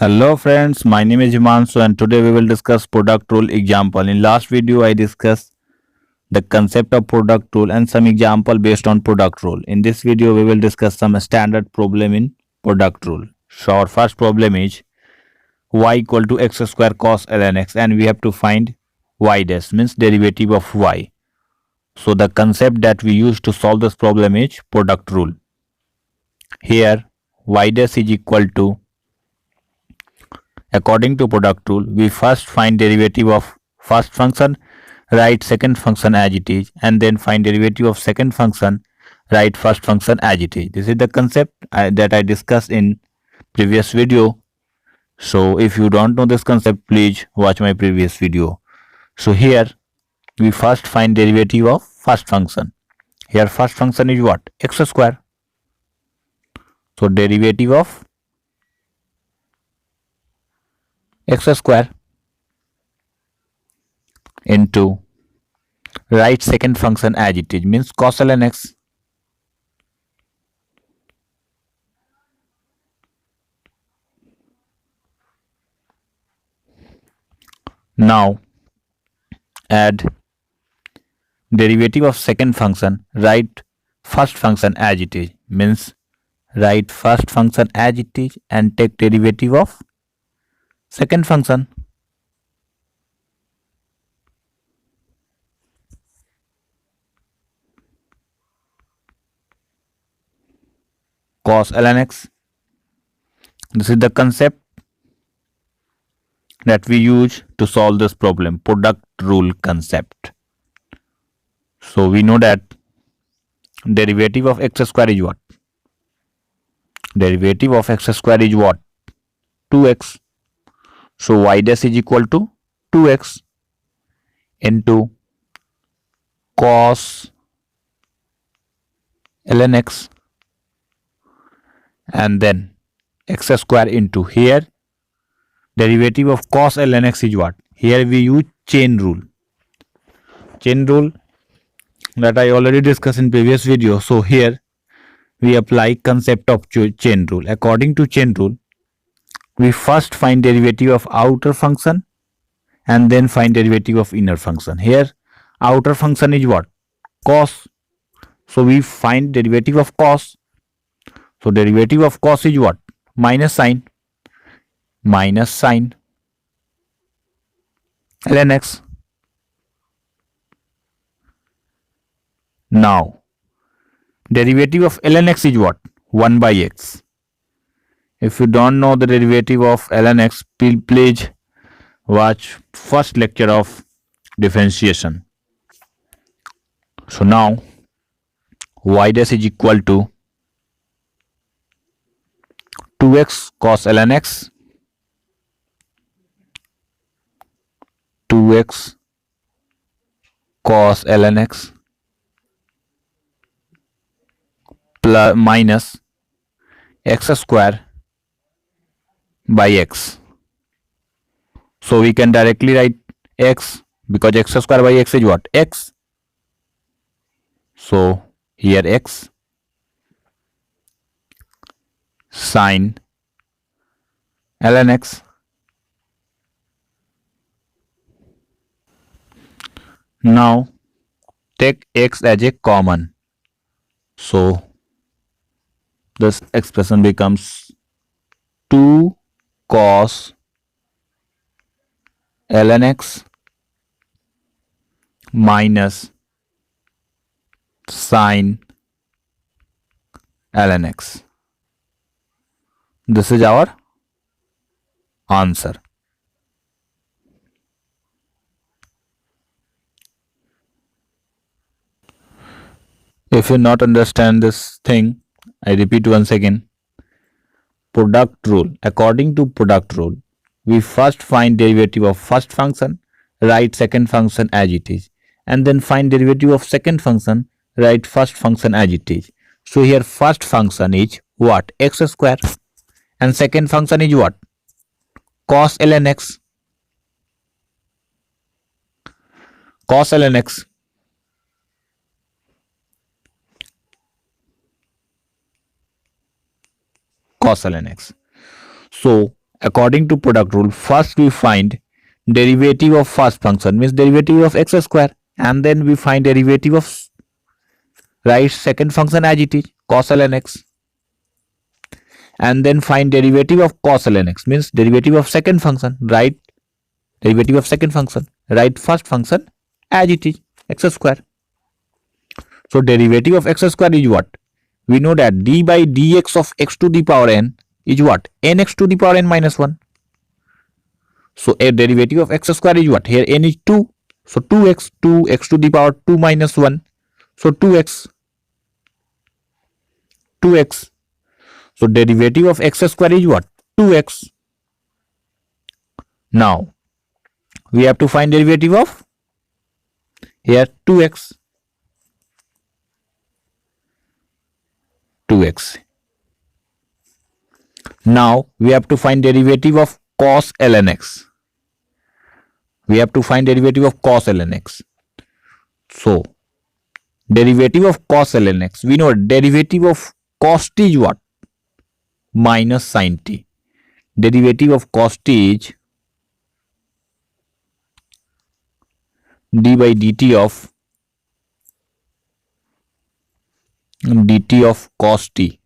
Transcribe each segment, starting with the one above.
Hello friends, my name is Himanshu and today we will discuss product rule example. In last video I discussed the concept of product rule and some example based on product rule. In this video we will discuss some standard problem in product rule. So our first problem is y equal to x square cos ln x and we have to find y dash means derivative of y. So the concept that we use to solve this problem is product rule. Here y dash is equal to, according to product rule, we first find derivative of first function, write second function as it is, and then find derivative of second function, write first function as it is. This is the concept that I discussed in previous video. So if you don't know this concept, please watch my previous video. So here we first find derivative of first function. Here first function is what? X square. So derivative of x square into write second function as it is means cos ln x. Now add derivative of second function, write first function as it is means write first function as it is and take derivative of second function. Cos ln x. This is the concept that we use to solve this problem, product rule concept. So we know that derivative of x square is what? Derivative of x square is what? 2x. So y dash is equal to 2x into cos ln x and then x square into here derivative of cos ln x is what? Here we use chain rule. Chain rule that I already discussed in previous video. So here we apply concept of chain rule. According to chain rule, we first find derivative of outer function and then find derivative of inner function. Here outer function is what? Cos. So we find derivative of cos. So derivative of cos is what? Minus sine. Minus sine ln x. Now derivative of ln x is what? 1 by x. If you don't know the derivative of ln x, please watch first lecture of differentiation. So now y dash is equal to 2x cos ln x, 2x cos ln x plus minus x square by x. So we can directly write x because x square by x is what? X. So here x sine ln x. Now take x as a common. So this expression becomes 2 cos ln x minus sine ln x. This is our answer. If you not understand this thing, I repeat once again. Product rule. According to product rule, we first find derivative of first function, write second function as it is, and then find derivative of second function, write first function as it is. So here first function is what? X square. And second function is what? Cos ln x. Cos ln x. Cos ln x. So According to product rule, first we find derivative of first function, means derivative of x square, and then we find derivative of second function as it is, cos ln x, and then find derivative of cos ln x, means derivative of second function, derivative of second function, first function as it is, x square. So derivative of x square is what? We know that d by dx of x to the power n is what? Nx to the power n minus 1. So a derivative of x square is what? Here n is 2. So 2x to the power 2 minus 1. So 2x. So derivative of x square is what? 2x. Now we have to find derivative of here 2x. Now we have to find derivative of cos ln x. So derivative of cos ln x, we know derivative of cos t is what? Minus sin t. Derivative of cos t is d by dt of cos t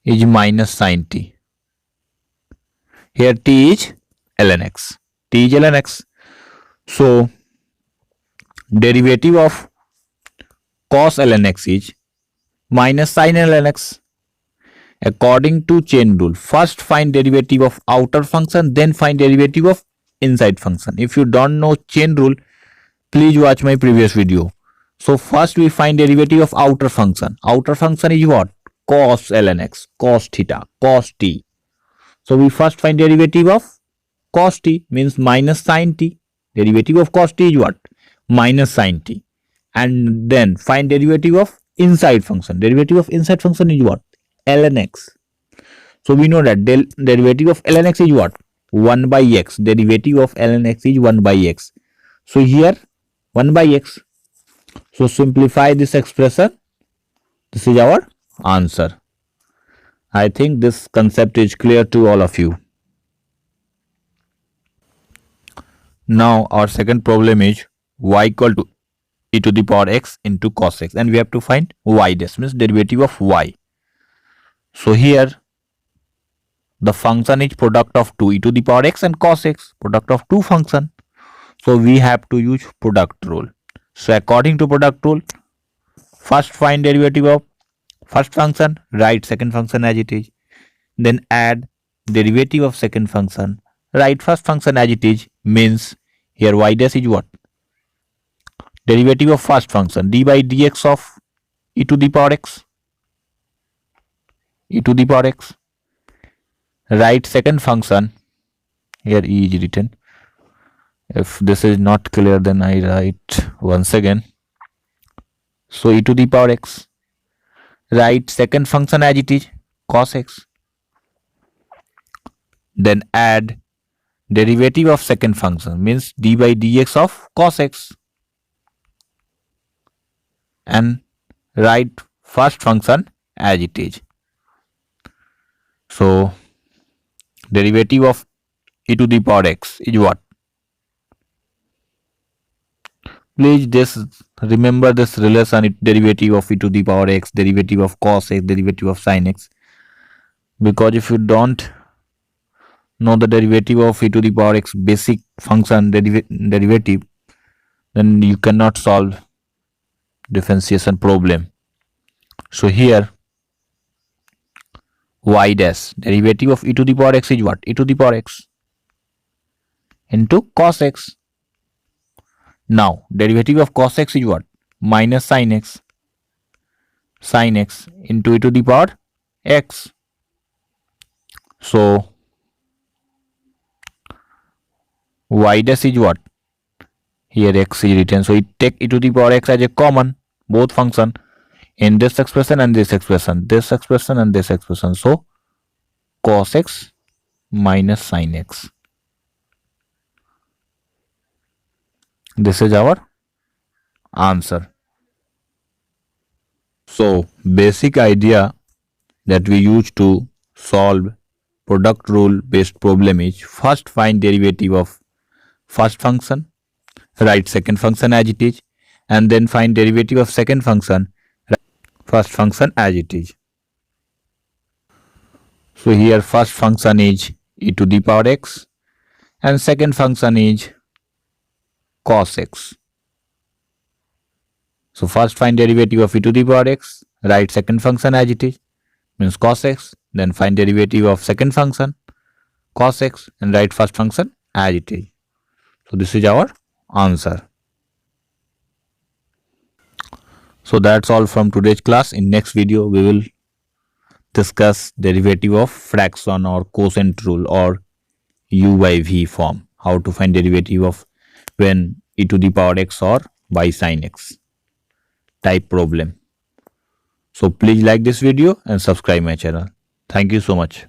is minus sin t. Here t is ln x. So derivative of cos ln x is minus sin ln x. According to chain rule, first find derivative of outer function, then find derivative of inside function. If you don't know chain rule, please watch my previous video. So first we find derivative of outer function. Outer function is what? Cos ln x, cos theta, cos t. So we first find derivative of cos t, means minus sin t. Derivative of cos t is what? Minus sin t. And then find derivative of inside function. Derivative of inside function is what? Ln x. So we know that derivative of ln x is what? 1 by x. Derivative of ln x is 1 by x. So here 1 by x. So simplify this expression. This is our answer. I think this concept is clear to all of you. Now our second problem is y equal to e to the power x into cos x, and we have to find y dash, means derivative of y. So here the function is product of 2 e to the power x and cos x, product of two function. So we have to use product rule. So according to product rule, first find derivative of first function, write second function as it is, then add derivative of second function, write first function as it is, means here y dash is what? Derivative of first function, d by dx of e to the power x. Write second function, here e is written. If this is not clear, then I write once again. So e to the power x. Write second function as it is, cos x. Then add derivative of second function, means d by dx of cos x. And write first function as it is. So derivative of e to the power x is what? Please remember this relation, derivative of e to the power x, derivative of cos x, derivative of sin x. Because if you don't know the derivative of e to the power x basic function derivative, then you cannot solve differentiation problem. So here y dash, derivative of e to the power x is what? E to the power x into cos x. Now derivative of cos x is what? Minus sin x. Sin x into e to the power x. So y dash is what? Here x is written. So it take e to the power x as a common, both function, in this expression and this expression, this expression and this expression. So cos x minus sin x. This is our answer. So basic idea that we use to solve product rule based problem is first find derivative of first function, write second function as it is, and then find derivative of second function, write first function as it is. So here first function is e to the power x and second function is cos x. So first find derivative of e to the power x, write second function as it is, means cos x, then find derivative of second function cos x and write first function as it is. So this is our answer. So that's all from today's class. In next video we will discuss derivative of fraction or quotient rule or u by v form. How to find derivative of when e to the power x or y sin x type problem. So please like this video and subscribe my channel. Thank you so much.